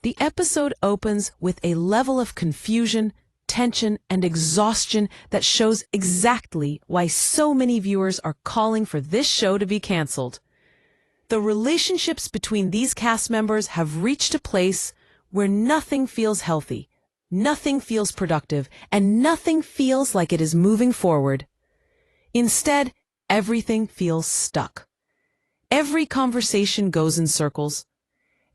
The episode opens with a level of confusion, tension, and exhaustion that shows exactly why so many viewers are calling for this show to be canceled. The relationships between these cast members have reached a place where nothing feels healthy, nothing feels productive, and nothing feels like it is moving forward. Instead, everything feels stuck. Every conversation goes in circles.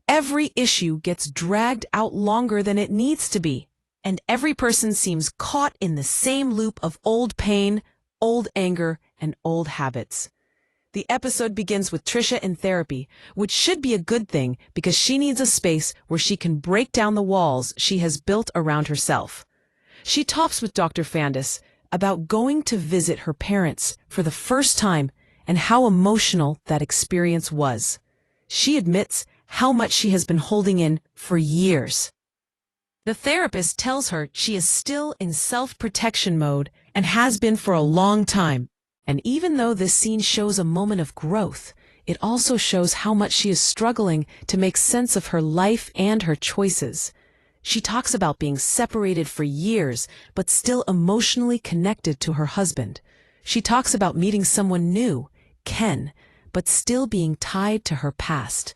Every issue gets dragged out longer than it needs to be, and every person seems caught in the same loop of old pain, old anger, and old habits. The episode begins with Tisha in therapy, which should be a good thing because she needs a space where she can break down the walls she has built around herself. She talks with Dr. Fandis about going to visit her parents for the first time and how emotional that experience was. She admits how much she has been holding in for years. The therapist tells her she is still in self-protection mode and has been for a long time. And even though this scene shows a moment of growth, it also shows how much she is struggling to make sense of her life and her choices. She talks about being separated for years, but still emotionally connected to her husband. She talks about meeting someone new, Ken, but still being tied to her past.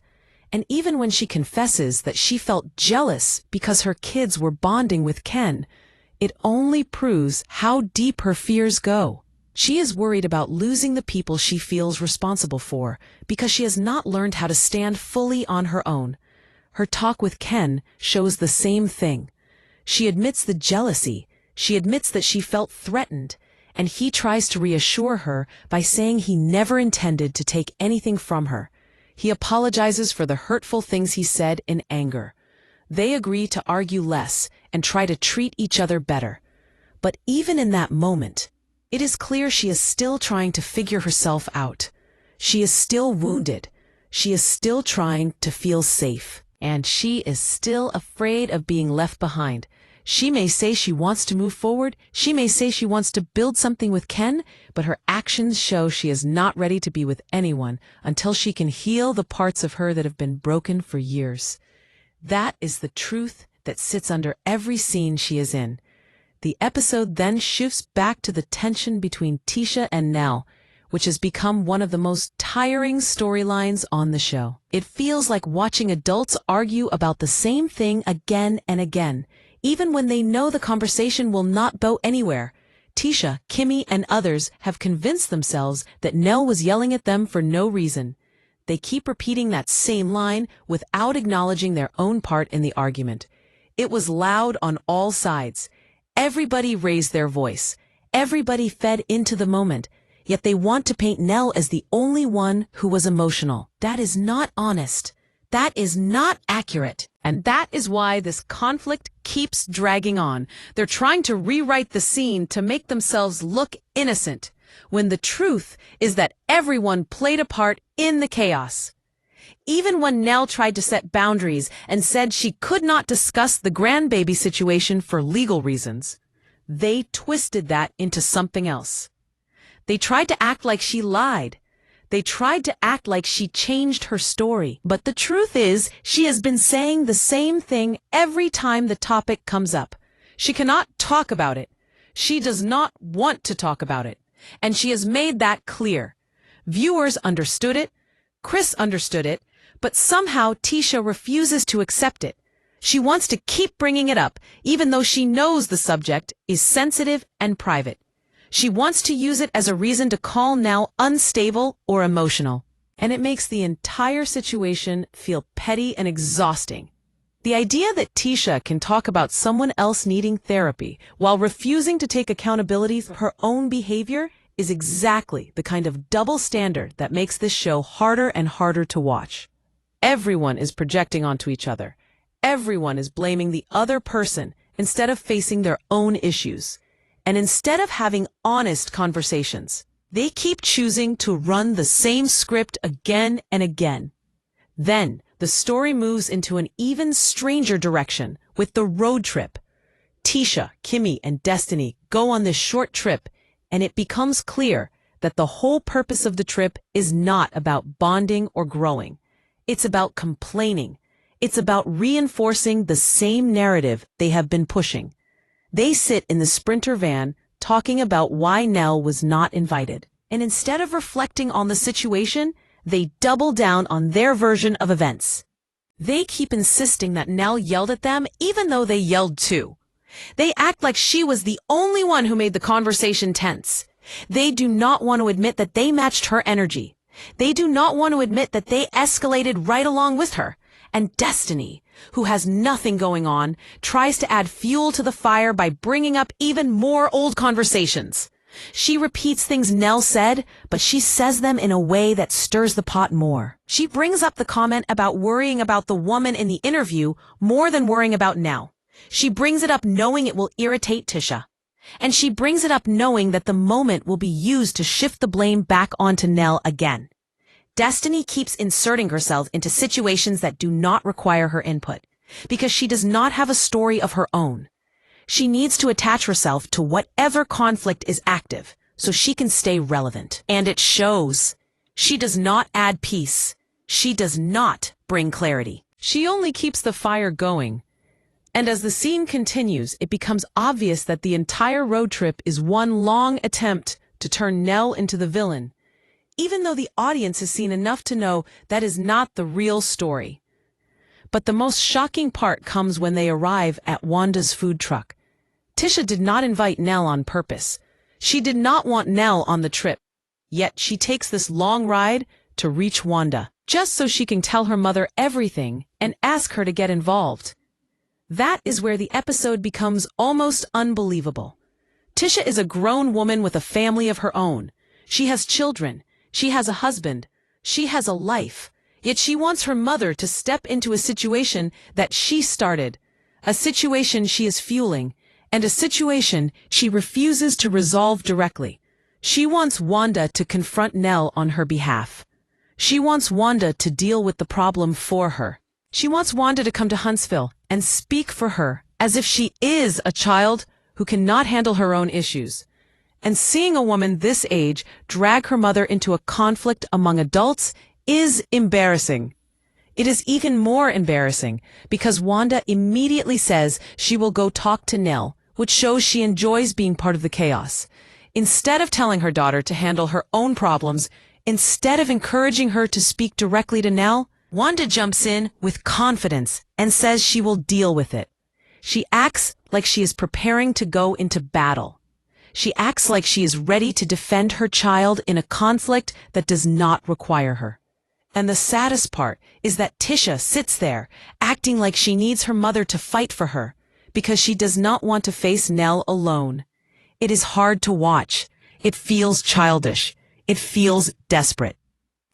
And even when she confesses that she felt jealous because her kids were bonding with Ken, it only proves how deep her fears go. She is worried about losing the people she feels responsible for because she has not learned how to stand fully on her own. Her talk with Ken shows the same thing. She admits the jealousy, she admits that she felt threatened, and he tries to reassure her by saying he never intended to take anything from her. He apologizes for the hurtful things he said in anger. They agree to argue less and try to treat each other better. But even in that moment, it is clear she is still trying to figure herself out. She is still wounded. She is still trying to feel safe. And she is still afraid of being left behind. She may say she wants to move forward. She may say she wants to build something with Ken, but her actions show she is not ready to be with anyone until she can heal the parts of her that have been broken for years. That is the truth that sits under every scene she is in. The episode then shifts back to the tension between Tisha and Nell, which has become one of the most tiring storylines on the show. It feels like watching adults argue about the same thing again and again, even when they know the conversation will not go anywhere. Tisha, Kimmi, and others have convinced themselves that Nell was yelling at them for no reason. They keep repeating that same line without acknowledging their own part in the argument. It was loud on all sides. Everybody raised their voice. Everybody fed into the moment. Yet they want to paint Nell as the only one who was emotional. That is not honest. That is not accurate. And that is why this conflict keeps dragging on. They're trying to rewrite the scene to make themselves look innocent, when the truth is that everyone played a part in the chaos. Even when Nell tried to set boundaries and said she could not discuss the grandbaby situation for legal reasons, they twisted that into something else. They tried to act like she lied. They tried to act like she changed her story. But the truth is, she has been saying the same thing every time the topic comes up. She cannot talk about it. She does not want to talk about it. And she has made that clear. Viewers understood it. Chris understood it. But somehow Tisha refuses to accept it. She wants to keep bringing it up, even though she knows the subject is sensitive and private. She wants to use it as a reason to call Nell unstable or emotional. And it makes the entire situation feel petty and exhausting. The idea that Tisha can talk about someone else needing therapy while refusing to take accountability for her own behavior is exactly the kind of double standard that makes this show harder and harder to watch. Everyone is projecting onto each other. Everyone is blaming the other person instead of facing their own issues. And instead of having honest conversations, they keep choosing to run the same script again and again. Then, the story moves into an even stranger direction with the road trip. Tisha, Kimmi, and Destiny go on this short trip, and it becomes clear that the whole purpose of the trip is not about bonding or growing. It's about complaining. It's about reinforcing the same narrative they have been pushing. They sit in the Sprinter van talking about why Nell was not invited. And instead of reflecting on the situation, they double down on their version of events. They keep insisting that Nell yelled at them even though they yelled too. They act like she was the only one who made the conversation tense. They do not want to admit that they matched her energy. They do not want to admit that they escalated right along with her. And Destiny, who has nothing going on, tries to add fuel to the fire by bringing up even more old conversations. She repeats things Nell said, but she says them in a way that stirs the pot more. She brings up the comment about worrying about the woman in the interview more than worrying about Nell. She brings it up knowing it will irritate Tisha. And she brings it up knowing that the moment will be used to shift the blame back onto Nell again. Destiny keeps inserting herself into situations that do not require her input, because she does not have a story of her own. She needs to attach herself to whatever conflict is active, so she can stay relevant. And it shows. She does not add peace. She does not bring clarity. She only keeps the fire going. And as the scene continues, it becomes obvious that the entire road trip is one long attempt to turn Nell into the villain, even though the audience has seen enough to know that is not the real story. But the most shocking part comes when they arrive at Wanda's food truck. Tisha did not invite Nell on purpose. She did not want Nell on the trip, yet she takes this long ride to reach Wanda, just so she can tell her mother everything and ask her to get involved. That is where the episode becomes almost unbelievable. Tisha is a grown woman with a family of her own. She has children. She has a husband. She has a life. Yet she wants her mother to step into a situation that she started, a situation she is fueling, and a situation she refuses to resolve directly. She wants Wanda to confront Nell on her behalf. She wants Wanda to deal with the problem for her. She wants Wanda to come to Huntsville and speak for her as if she is a child who cannot handle her own issues. And seeing a woman this age drag her mother into a conflict among adults is embarrassing. It is even more embarrassing because Wanda immediately says she will go talk to Nell, which shows she enjoys being part of the chaos. Instead of telling her daughter to handle her own problems, instead of encouraging her to speak directly to Nell, Wanda jumps in with confidence and says she will deal with it. She acts like she is preparing to go into battle. She acts like she is ready to defend her child in a conflict that does not require her. And the saddest part is that Tisha sits there, acting like she needs her mother to fight for her, because she does not want to face Nell alone. It is hard to watch. It feels childish. It feels desperate.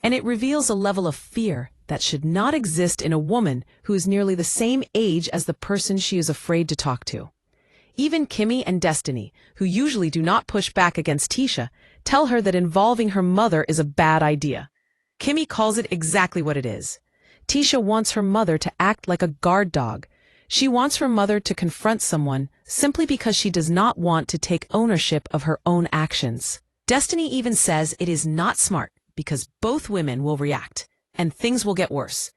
And it reveals a level of fear that should not exist in a woman who is nearly the same age as the person she is afraid to talk to. Even Kimmi and Destiny, who usually do not push back against Tisha, tell her that involving her mother is a bad idea. Kimmi calls it exactly what it is. Tisha wants her mother to act like a guard dog. She wants her mother to confront someone simply because she does not want to take ownership of her own actions. Destiny even says it is not smart because both women will react, and things will get worse.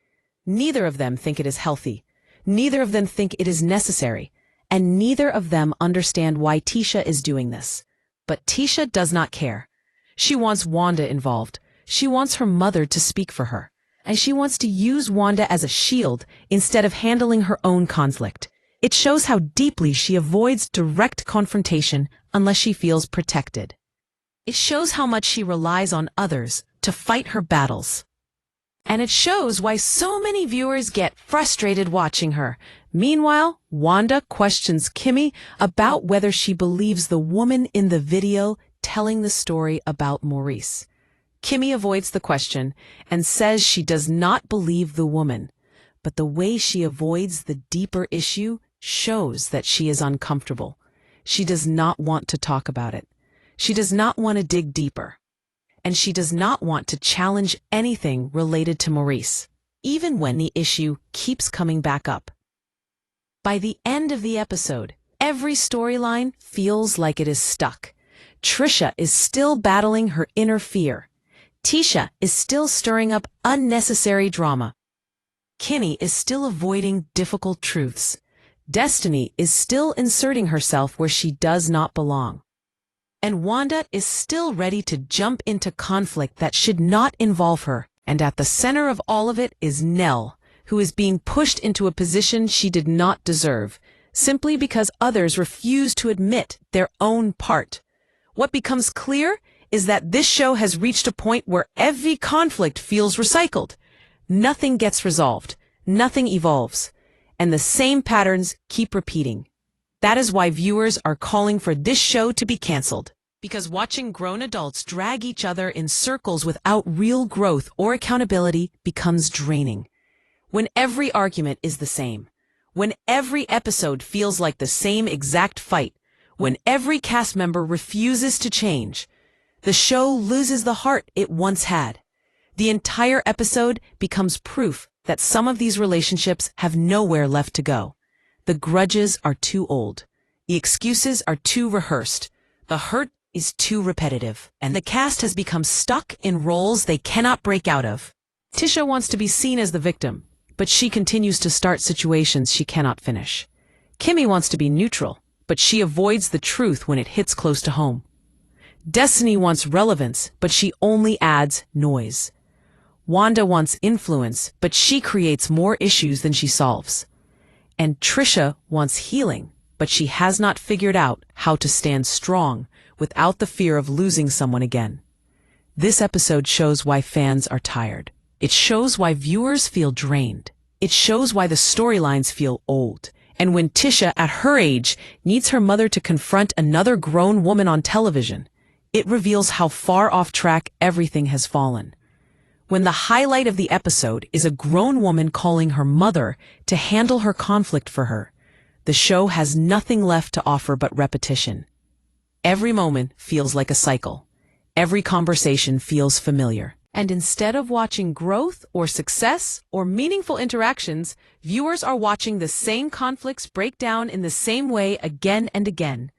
Neither of them think it is healthy. Neither of them think it is necessary. And neither of them understand why Tisha is doing this. But Tisha does not care. She wants Wanda involved. She wants her mother to speak for her. And she wants to use Wanda as a shield instead of handling her own conflict. It shows how deeply she avoids direct confrontation unless she feels protected. It shows how much she relies on others to fight her battles. And it shows why so many viewers get frustrated watching her. Meanwhile, Wanda questions Kimmi about whether she believes the woman in the video telling the story about Maurice. Kimmi avoids the question and says she does not believe the woman, but the way she avoids the deeper issue shows that she is uncomfortable. She does not want to talk about it. She does not want to dig deeper. And she does not want to challenge anything related to Maurice, even when the issue keeps coming back up. By the end of the episode, every storyline feels like it is stuck. Trisha is still battling her inner fear. Tisha is still stirring up unnecessary drama. Kimmi is still avoiding difficult truths. Destiny is still inserting herself where she does not belong. And Wanda is still ready to jump into conflict that should not involve her. And at the center of all of it is Nell, who is being pushed into a position she did not deserve, simply because others refuse to admit their own part. What becomes clear is that this show has reached a point where every conflict feels recycled. Nothing gets resolved, nothing evolves, and the same patterns keep repeating. That is why viewers are calling for this show to be canceled. Because watching grown adults drag each other in circles without real growth or accountability becomes draining. When every argument is the same, when every episode feels like the same exact fight, when every cast member refuses to change, the show loses the heart it once had. The entire episode becomes proof that some of these relationships have nowhere left to go. The grudges are too old. The excuses are too rehearsed. The hurt is too repetitive. And the cast has become stuck in roles they cannot break out of. Tisha wants to be seen as the victim, but she continues to start situations she cannot finish. Kimmi wants to be neutral, but she avoids the truth when it hits close to home. Destiny wants relevance, but she only adds noise. Wanda wants influence, but she creates more issues than she solves. And Tisha wants healing, but she has not figured out how to stand strong without the fear of losing someone again. This episode shows why fans are tired. It shows why viewers feel drained. It shows why the storylines feel old. And when Tisha, at her age, needs her mother to confront another grown woman on television, it reveals how far off track everything has fallen. When the highlight of the episode is a grown woman calling her mother to handle her conflict for her, the show has nothing left to offer but repetition. Every moment feels like a cycle. Every conversation feels familiar. And instead of watching growth or success or meaningful interactions, viewers are watching the same conflicts break down in the same way again and again.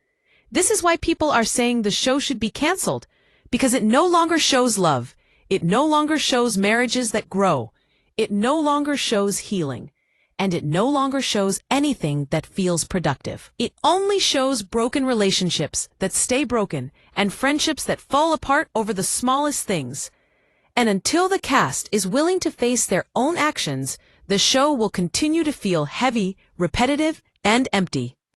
This is why people are saying the show should be canceled, because it no longer shows love. It no longer shows marriages that grow. It no longer shows healing. And it no longer shows anything that feels productive. It only shows broken relationships that stay broken and friendships that fall apart over the smallest things. And until the cast is willing to face their own actions, the show will continue to feel heavy, repetitive, and empty.